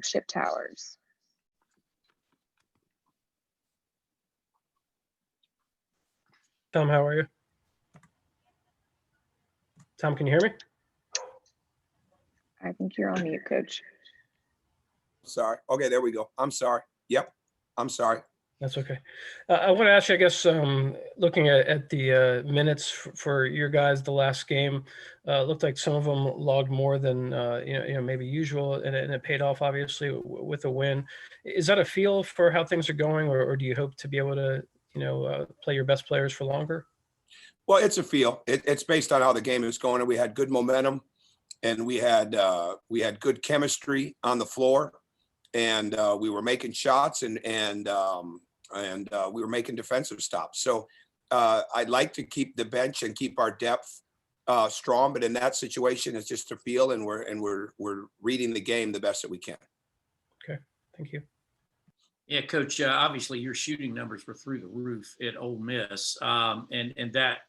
Chip Towers. Tom, how are you? Tom, can you hear me? I think you're on mute, Coach. Sorry. Okay, there we go. I'm sorry. Yep, I'm sorry. That's okay. I want to ask you, I guess, looking at the minutes for your guys, the last game, looked like some of them logged more than maybe usual, and it paid off obviously with a win. Is that a feel for how things are going, or do you hope to be able to play your best players for longer? Well, it's a feel. It's based on how the game is going, and we had good momentum, and we had good chemistry on the floor, and we were making shots, and we were making defensive stops. So I'd like to keep the bench and keep our depth strong, but in that situation, it's just a feel, and we're reading the game the best that we can. Okay, thank you. Yeah, Coach. Obviously, your shooting numbers were through the roof at Ole Miss, and that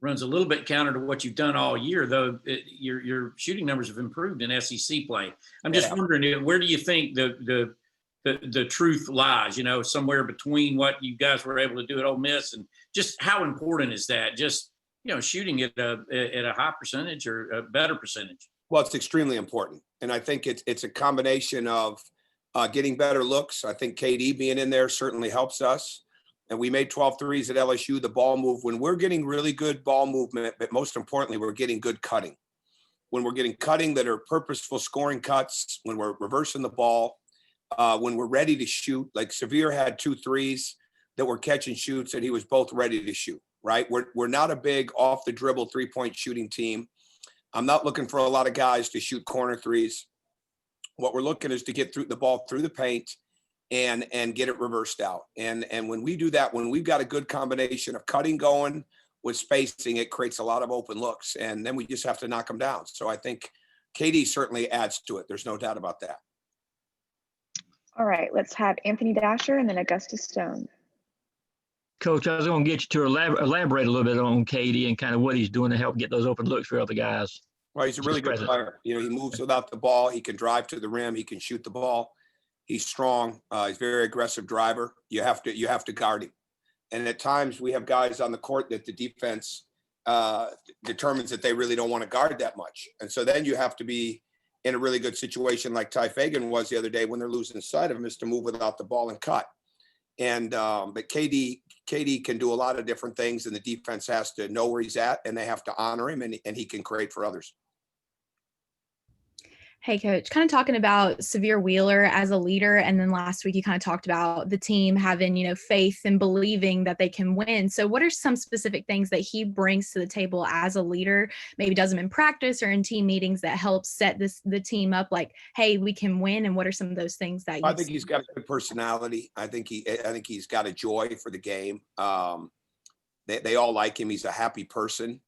runs a little bit counter to what you've done all year. Though your shooting numbers have improved in SEC play. I'm just wondering, where do you think the truth lies? Somewhere between what you guys were able to do at Ole Miss, and just how important is that? Just shooting at a high percentage or a better percentage. Well, it's extremely important, and I think it's a combination of getting better looks. I think KD being in there certainly helps us. And we made 12 threes at LSU. The ball move, when we're getting really good ball movement, but most importantly, we're getting good cutting. When we're getting cutting that are purposeful scoring cuts, when we're reversing the ball, when we're ready to shoot, like Severe had 2 threes that were catch and shoots, and he was both ready to shoot, right? We're not a big off the dribble 3-point shooting team. I'm not looking for a lot of guys to shoot corner threes. What we're looking is to get through the ball through the paint and get it reversed out. And when we do that, when we've got a good combination of cutting going with spacing, it creates a lot of open looks, and then we just have to knock them down. So I think KD certainly adds to it. There's no doubt about that. All right, let's have Anthony Dasher and then Augustus Stone. Coach, I was going to get you to elaborate a little bit on KD and kind of what he's doing to help get those open looks for other guys. Well, he's a really good player. He moves without the ball. He can drive to the rim. He can shoot the ball. He's strong. He's a very aggressive driver. You have to guard him. And at times we have guys on the court that the defense determines that they really don't want to guard that much. And so then you have to be in a really good situation like Ty Fagan was the other day when they're losing sight of him, is to move without the ball and cut. And but KD can do a lot of different things, and the defense has to know where he's at, and they have to honor him, and he can create for others. Hey, Coach, kind of talking about Severe Wheeler as a leader. And then last week you kind of talked about the team having, faith and believing that they can win. So what are some specific things that he brings to the table as a leader, maybe does them in practice or in team meetings, that helps set the team up like, hey, we can win? And what are some of those things that I think he's got a good personality. I think he's got a joy for the game. They all like him. He's a happy person.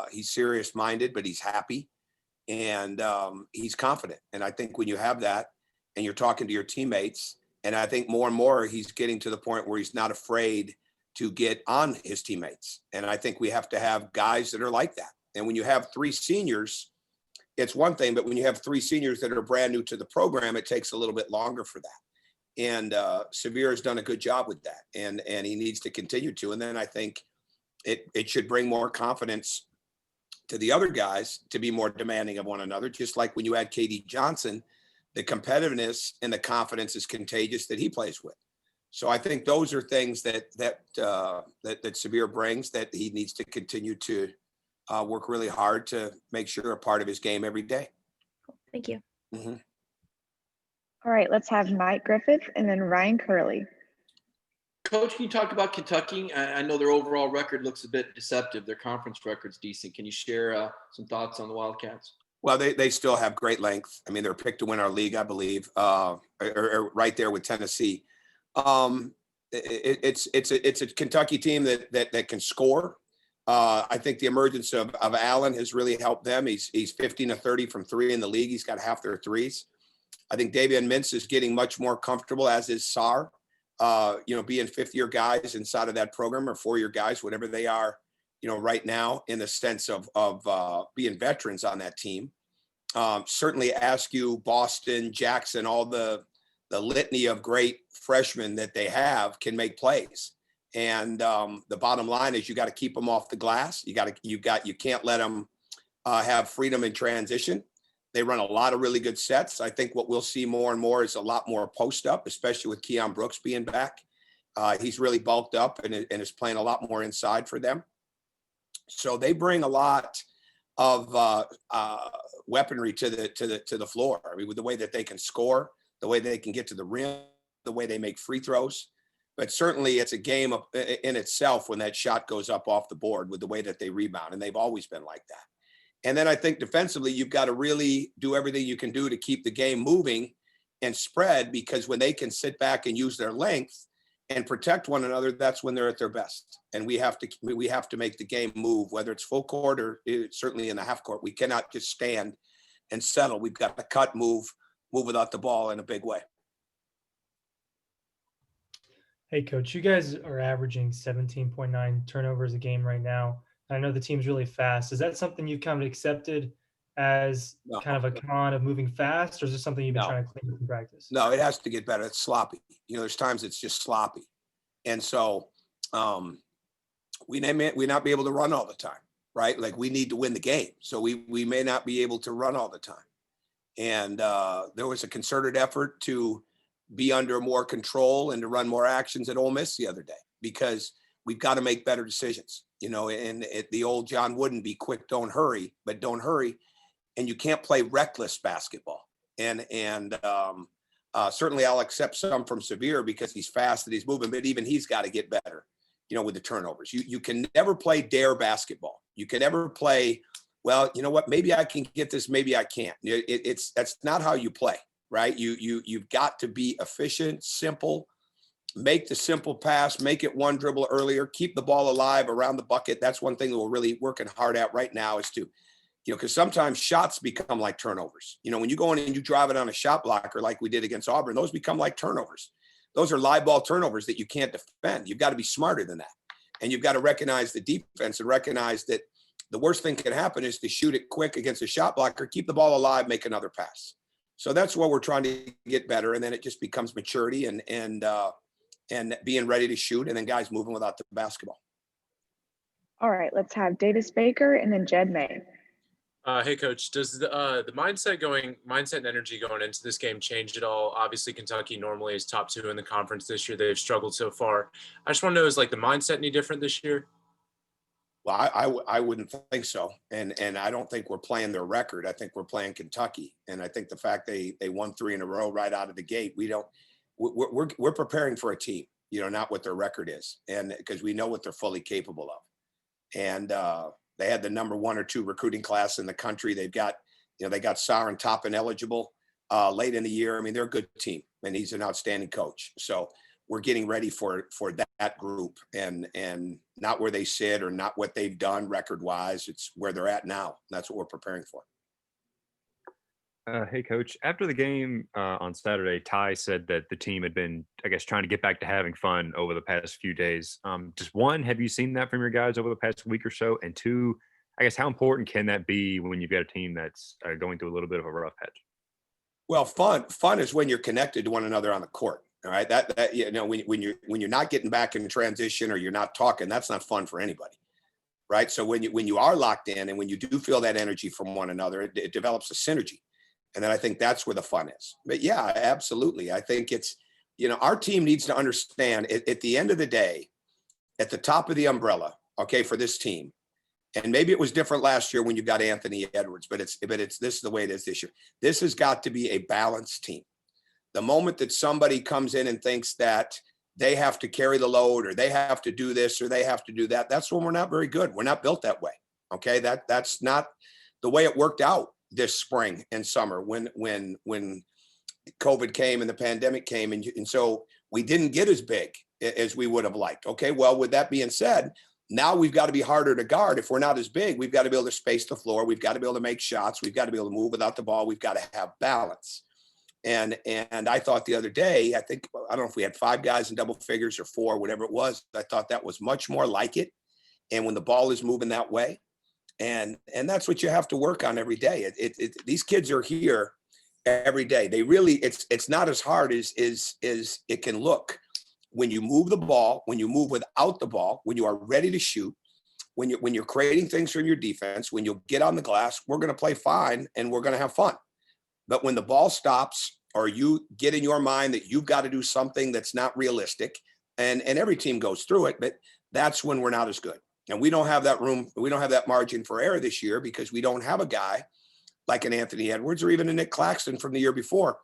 He's serious minded, but he's happy. And he's confident. And I think when you have that and you're talking to your teammates, and I think more and more he's getting to the point where he's not afraid to get on his teammates. And I think we have to have guys that are like that. And when you have 3 seniors, it's one thing, but when you have 3 seniors that are brand new to the program, it takes a little bit longer for that. And Severe has done a good job with that, and he needs to continue to. And then I think it should bring more confidence to the other guys to be more demanding of one another. Just like when you add KD Johnson, the competitiveness and the confidence is contagious that he plays with. So I think those are things that Severe brings, that he needs to continue to work really hard to make sure a part of his game every day. Thank you. Mm-hmm. All right, let's have Mike Griffith and then Ryan Curley. Coach, can you talk about Kentucky? I know their overall record looks a bit deceptive. Their conference record's decent. Can you share some thoughts on the Wildcats? Well, they still have great length. I mean, they're picked to win our league, I believe, or right there with Tennessee. It's a Kentucky team that can score. I think the emergence of Allen has really helped them. He's 15-30 from 3 in the league. He's got half their threes. I think Davion Mintz is getting much more comfortable, as is Sarr. Being 5th-year guys inside of that program, or 4-year guys, whatever they are, right now, in the sense of being veterans on that team. certainly Askew, Boston, Jackson, all the litany of great freshmen that they have can make plays. And the bottom line is you got to keep them off the glass. You can't let them have freedom in transition. They run a lot of really good sets. I think what we'll see more and more is a lot more post up, especially with Keon Brooks being back. He's really bulked up and is playing a lot more inside for them. So they bring a lot of weaponry to the floor. I mean, with the way that they can score, the way they can get to the rim, the way they make free throws. But certainly it's a game in itself when that shot goes up off the board with the way that they rebound. And they've always been like that. And then I think defensively, you've got to really do everything you can do to keep the game moving and spread, because when they can sit back and use their length and protect one another, that's when they're at their best. And we have to make the game move, whether it's full court or certainly in the half court. We cannot just stand and settle. We've got to cut, move without the ball in a big way. Hey, Coach, you guys are averaging 17.9 turnovers a game right now. I know the team's really fast. Is that something you've kind of accepted as kind of a con of moving fast, or is this something you've been trying to clean up in practice? No, it has to get better. It's sloppy. There's times it's just sloppy. And so we may not be able to run all the time, right? Like, we need to win the game. So we may not be able to run all the time. And there was a concerted effort to be under more control and to run more actions at Ole Miss the other day, because we've got to make better decisions. And the old John Wooden, be quick, don't hurry, but don't hurry. And you can't play reckless basketball. And certainly I'll accept some from Severe because he's fast and he's moving, but even he's got to get better, with the turnovers. You can never play dare basketball. You can never play, well, you know what, maybe I can get this, maybe I can't. That's not how you play, right? You've got to be efficient, simple. Make the simple pass, make it one dribble earlier, keep the ball alive around the bucket. That's one thing that we're really working hard at right now, is to, because sometimes shots become like turnovers. When you go in and you drive it on a shot blocker like we did against Auburn, those become like turnovers. Those are live ball turnovers that you can't defend. You've got to be smarter than that. And you've got to recognize the defense and recognize that the worst thing that can happen is to shoot it quick against a shot blocker, keep the ball alive, make another pass. So that's what we're trying to get better. And then it just becomes maturity and being ready to shoot, and then guys moving without the basketball. All right, let's have Davis Baker and then Jed May. Hey, Coach, does the mindset and energy going into this game change at all? Obviously, Kentucky normally is top 2 in the conference this year. They've struggled so far. I just want to know, is the mindset any different this year? Well, I wouldn't think so. And I don't think we're playing their record. I think we're playing Kentucky. And I think the fact they won 3 in a row right out of the gate, we're preparing for a team, not what their record is. And because we know what they're fully capable of. And they had the number 1 or 2 recruiting class in the country. They've got, they got Sarin Toppin eligible late in the year. I mean, they're a good team, and he's an outstanding coach. So we're getting ready for that group, and not where they sit or not what they've done record wise. It's where they're at now. That's what we're preparing for. Hey, Coach, after the game on Saturday, Ty said that the team had been, I guess, trying to get back to having fun over the past few days. Just one, have you seen that from your guys over the past week or so? And 2, I guess, how important can that be when you've got a team that's going through a little bit of a rough patch? Well, fun is when you're connected to one another on the court. All right. That when you're not getting back in transition or you're not talking, that's not fun for anybody. Right. So when you are locked in and when you do feel that energy from one another, it develops a synergy. And then I think that's where the fun is. But yeah, absolutely. I think it's, our team needs to understand at the end of the day, at the top of the umbrella, okay, for this team, and maybe it was different last year when you got Anthony Edwards, but this is the way it is this year. This has got to be a balanced team. The moment that somebody comes in and thinks that they have to carry the load or they have to do this or they have to do that, that's when we're not very good. We're not built that way. Okay. That's not the way it worked out this spring and summer when COVID came and the pandemic came. And so we didn't get as big as we would have liked. Okay. Well, with that being said, now we've got to be harder to guard. If we're not as big, we've got to be able to space the floor. We've got to be able to make shots. We've got to be able to move without the ball. We've got to have balance. And I thought the other day, I don't know if we had 5 guys in double figures or 4, whatever it was. I thought that was much more like it. And when the ball is moving that way, And that's what you have to work on every day. These kids are here every day. They really, it's not as hard as it can look. When you move the ball, when you move without the ball, when you are ready to shoot, when you're creating things from your defense, when you get on the glass, we're going to play fine and we're going to have fun. But when the ball stops, or you get in your mind that you've got to do something that's not realistic, and every team goes through it, but that's when we're not as good. And we don't have that room. We don't have that margin for error this year because we don't have a guy like an Anthony Edwards or even a Nick Claxton from the year before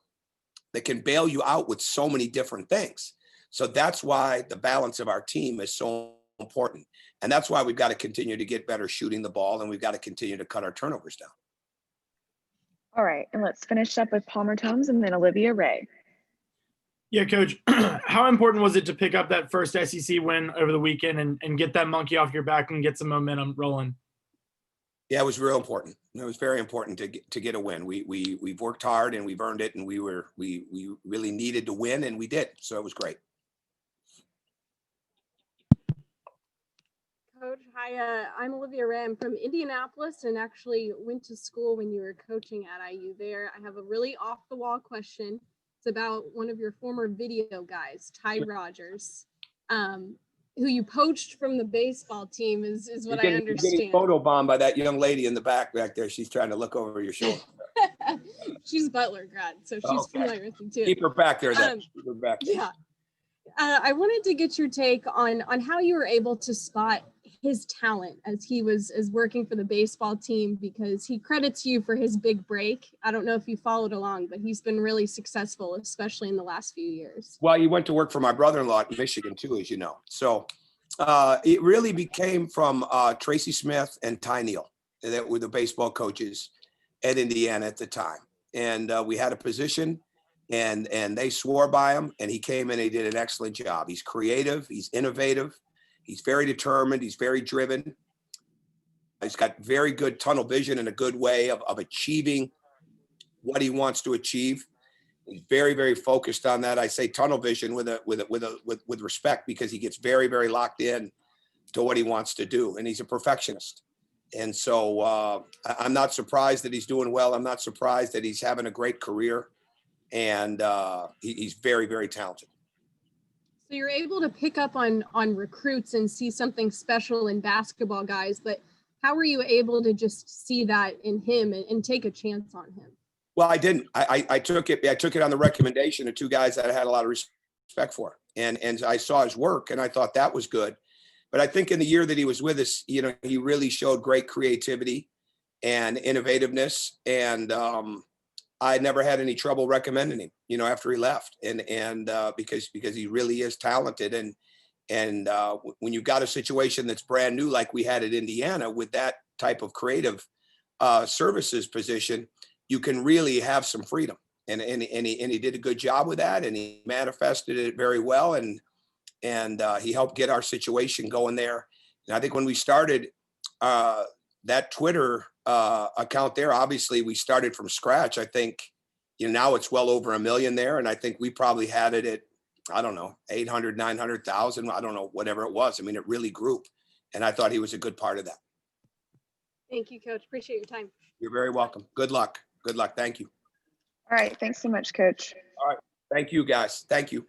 that can bail you out with so many different things. So that's why the balance of our team is so important. And that's why we've got to continue to get better shooting the ball, and we've got to continue to cut our turnovers down. All right, and let's finish up with Palmer Tomes and then Olivia Ray. Yeah, Coach, how important was it to pick up that first SEC win over the weekend and get that monkey off your back and get some momentum rolling? Yeah, it was real important. It was very important to get a win. We've worked hard and we've earned it, and we really needed to win, and we did. So it was great. Coach, hi, I'm Olivia Ray. I'm from Indianapolis and actually went to school when you were coaching at IU there. I have a really off-the-wall question. It's about one of your former video guys, Ty Rogers, who you poached from the baseball team, is what I understand. You're getting photobombed by that young lady in the back there. She's trying to look over your shoulder. She's Butler grad, so she's familiar with you too. Keep her back there then. Keep her back there. Yeah. I wanted to get your take on how you were able to spot his talent as he was working for the baseball team, because he credits you for his big break. I don't know if you followed along, but he's been really successful, especially in the last few years. Well, he went to work for my brother-in-law in Michigan too, as you know. So it really became from Tracy Smith and Ty Neal, that were the baseball coaches at Indiana at the time. And we had a position, and they swore by him, and he came in and he did an excellent job. He's creative, he's innovative, he's very determined, he's very driven. He's got very good tunnel vision and a good way of achieving what he wants to achieve. He's very, very focused on that. I say tunnel vision with respect, because he gets very, very locked in to what he wants to do, and he's a perfectionist. And so I'm not surprised that he's doing well. I'm not surprised that he's having a great career, and he's very, very talented. So you're able to pick up on recruits and see something special in basketball guys, but how were you able to just see that in him and take a chance on him? Well, I didn't. I took it on the recommendation of two guys that I had a lot of respect for, and I saw his work, and I thought that was good. But I think in the year that he was with us, he really showed great creativity and innovativeness, and I never had any trouble recommending him, after he left, and because he really is talented, and when you've got a situation that's brand new like we had at Indiana with that type of creative services position, you can really have some freedom, and he did a good job with that, and he manifested it very well, and he helped get our situation going there. And I think when we started that Twitter account there, obviously we started from scratch. I think, now it's well over 1 million there. And I think we probably had it at, I don't know, 800, 900,000. I don't know, whatever it was. I mean, it really grew. And I thought he was a good part of that. Thank you, Coach. Appreciate your time. You're very welcome. Good luck. Good luck. Thank you. All right. Thanks so much, Coach. All right. Thank you, guys. Thank you.